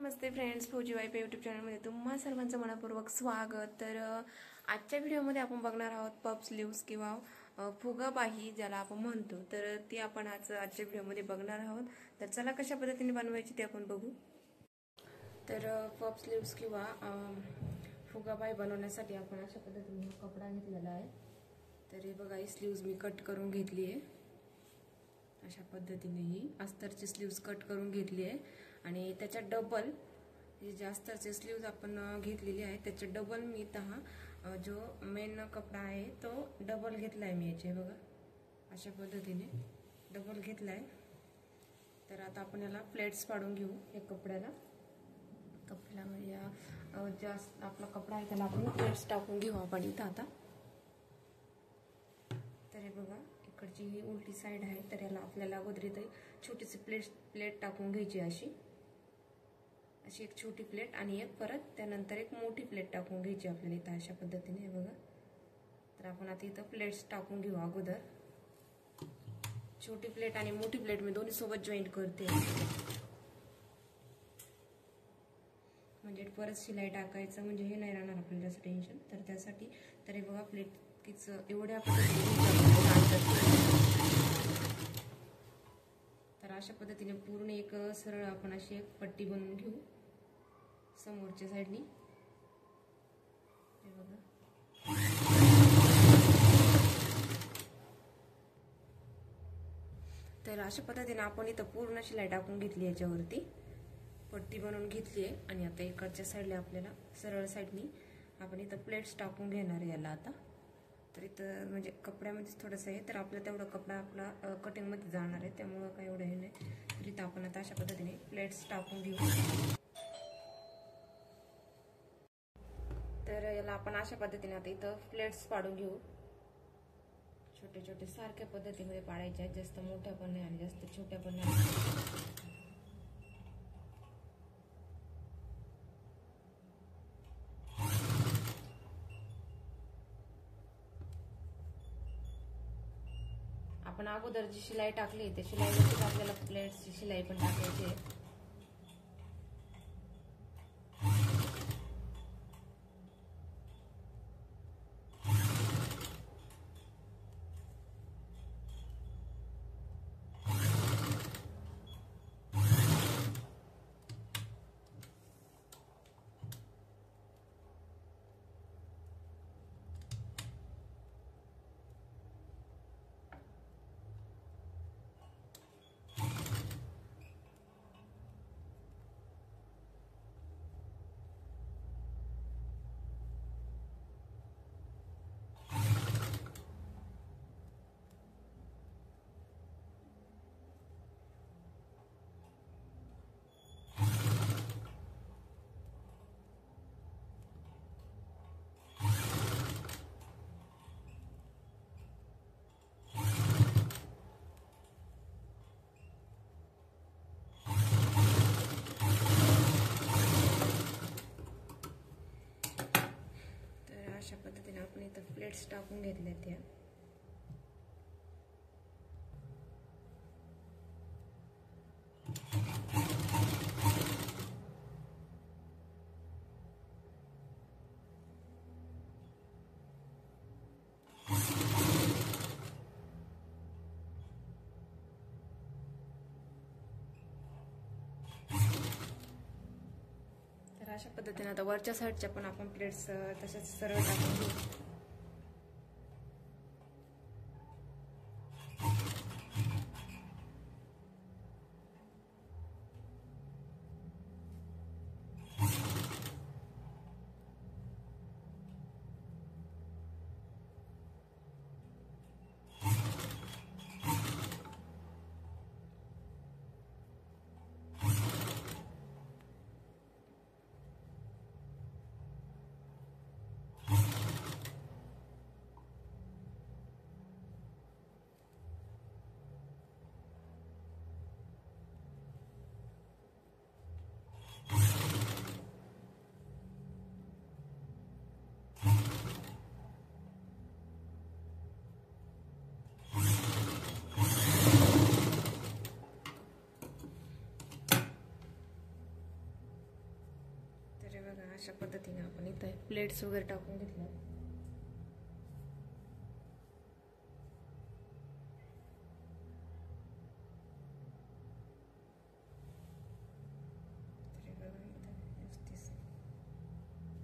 नमस्ते friends, फौजी wife YouTube चॅनलमध्ये तुम्हा सर्वांचं मनपूर्वक स्वागत। तर आजच्या व्हिडिओमध्ये आपण बघणार आहोत पफ स्लीव्स किंवा फुगाबाही ज्याला आपण म्हणतो। तर ती आपण आजच्या व्हिडिओमध्ये बघणार आहोत। तर चला कशा पद्धतीने बनवायची ते आपण बघू। तर पफ स्लीव्स किंवा फुगाबाही बनवण्यासाठी आपण अशा पद्धतीने कपडा घेतलेला आहे। तर हे बघा, ही स्लीव्स मी कट करून घेतली आहे। अशा पद्धतीने ही अस्तरची स्लीव्स कट करून घेतली आहे आणि त्याच्या डबल जे अस्तरचे स्लीव्स आपण घेतलेली आहे त्याच्या डबल मी जो मेन कपडा आहे तो डबल घेतलाय मी याचे बघा, अशा पद्धतीने डबल घेतलाय। तर आता आपण याला प्लेट्स पाडून घेऊ। या कपड्यामध्ये जास्त आपला कपडा आहे त्याला आपण प्लेट्स टाकून घेऊ आपण इथं आता। तर हे बघा, इकडची ही उलटी साइड आहे, तर याला आपल्याला अगोदर इथे छोटीशी प्लेट टाकून घ्यायची। अशी एक छोटी प्लेट आणि एक परत त्यानंतर एक मोठी प्लेट टाकून घ्यायची आपल्याला इथं अशा पद्धतीने बघा। तर आपण आता इथं प्लेट्स टाकून घेऊ। अगोदर छोटी प्लेट आणि मोठी प्लेट मी दोन्ही सोबत जॉईंट करते, म्हणजे परत शिलाई टाकायचं म्हणजे हे नाही राहणार आपल्याला जास्त टेन्शन। तर त्यासाठी तर हे बघा, प्लेट किच एवढ्या तर अशा पद्धतीने पूर्ण एक सरळ आपण अशी एक पट्टी बनवून घेऊ समोरच्या साइडनी। हे बघा, तर अशा पद्धतीने आपण इथं पूर्ण शिलाई टाकून घेतली, याच्यावरती पट्टी बनवून घेतली आहे। आणि आता इकडच्या साइडला आपल्याला सरळ साइडनी आपण इथं प्लेट्स टाकून घेणार आहे याला आता। तर इथं म्हणजे कपड्यामध्ये थोडंसं आहे, तर आपलं तेवढा कपडा आपला कटिंग मध्ये जाणार आहे, त्यामुळे काय एवढं हे नाही। तर इथं आपण आता अशा पद्धतीने प्लेट्स टाकून घेऊ। तर याला आपण अशा पद्धतीने आता इथं प्लेट्स पाडून घेऊ। छोटे छोटे सारख्या पद्धतीमध्ये पाडायचे आहेत, जास्त मोठ्या पण नाही आणि जास्त छोट्या पण नाही। आपण अगोदर जी शिलाई टाकली त्या शिलाईवरती आपल्याला प्लेट्सची शिलाई पण टाकायची आहे। अशा पद्धतीने आपण इथं प्लेट्स टाकून घेतल्या त्या। तर अशा पद्धतीने आता वरच्या साइडच्या पण आपण प्लेट्स तसेच सरळ टाकून घेऊ। बघा अशा पद्धतीने आपण इथं प्लेट्स वगैरे टाकून घेतलं.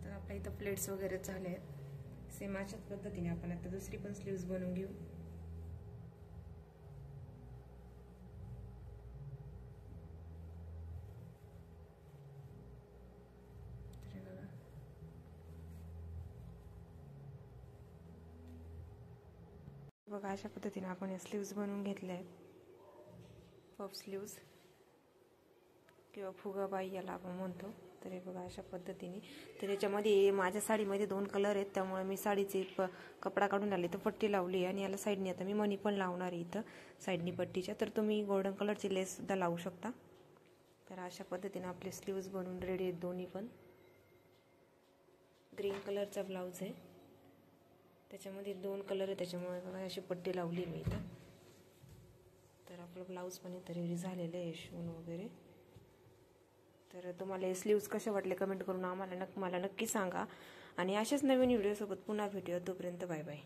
तर आपल्या इथं प्लेट्स वगैरे झाले आहेत. सेम अशाच पद्धतीने आपण आता दुसरी पण स्लीव्स बनवून घेऊ. बघा अशा पद्धतीने आपण या स्लीव्स बनवून घेतल्या आहेत. पफ स्लीव्स किंवा फुगाबाई याला आपण म्हणतो. तर हे बघा अशा पद्धतीने. तर याच्यामध्ये माझ्या साडीमध्ये 2 कलर आहेत, त्यामुळे मी साडीचे कपडा काढून आले तर पट्टी लावली आणि याला साईडने आता मी मणी पण लावणार आहे इथं साईडनी पट्टीच्या. तर तुम्ही गोल्डन कलरची लेस सुद्धा लावू शकता. तर अशा पद्धतीने आपले स्लीव्स बनवून रेडी आहेत दोन्ही पण. ग्रीन कलरचा ब्लाऊज आहे, त्याच्यामध्ये 2 कलर आहे, त्याच्यामुळे बघा अशी पट्टी लावली मी इथं. तर आपलं ब्लाऊज पण इथं रेडी झालेलं आहे शिवून वगैरे. तर तुम्हाला हे स्लीव्स कसे वाटले कमेंट करून मला नक्की सांगा. आणि अशाच नवीन व्हिडिओसोबत पुन्हा भेटूया. तोपर्यंत बाय बाय.